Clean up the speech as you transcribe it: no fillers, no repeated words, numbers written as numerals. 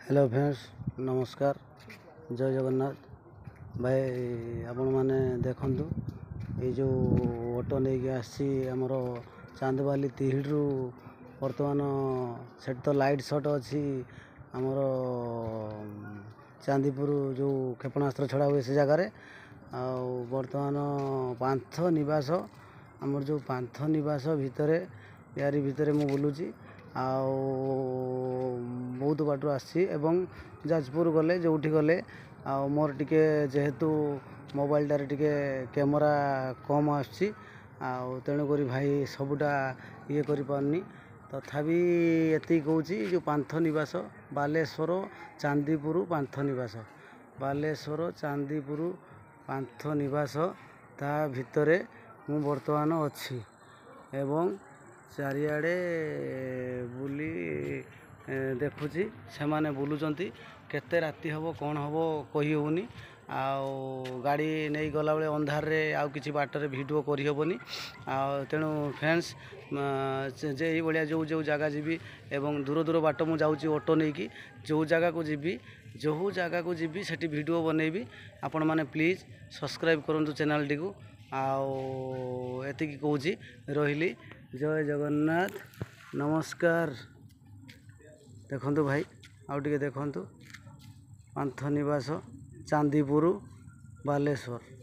Hello friends नमस्कार जय जगन्नाथ भाई आपण मैंने देखु ये जो ऑटो नहीं कि आसी आमर चांदबाली तिहिडू बर्तमान से तो लाइट शॉट अच्छी आमर चांदीपुर जो क्षेपणास्त्र छड़ा हुए से जगार बर्तमान पांथ निवास आमर जो पांथ निवास भितर यारी भितर मु बुलूची बहुत बाटू आसी एवं जाजपुर गले जो गले मोर टिके जेहेतु मोबाइलटार टिके कैमरा कम आसी तेणुक भाई सबुटा ये करें तथापि एति कहूँ जो पांथ निवास बालेश्वर चांदीपुर पांथ निवास बालेश्वर चांदीपुर पांथ निवास ता भितरे मु बर्तमान अच्छी एवं चारिआडे बुली देखुची से माने बुलुचंती केते राति हबो कौन हबो कही होनी गाड़ी नहीं गला बेले अंधार रे आउ किछि बाटर वीडियो करी हेबनी तेणु फ्रेंड्स जे ये भाया जो जो जगह जीवी एवं दूर दूर बाट मु जाऊँगी ऑटो नहीं कि जो जगह को जीवी जो जगह को जीवी सेठी वीडियो बनैबी आपण माने प्लीज सब्सक्राइब करंतु चैनल टी को एति कहूँ रही जय जगन्नाथ नमस्कार देखंतु भाई आउ टिके देखंतु पांथ निवास चांदीपुर बालेश्वर।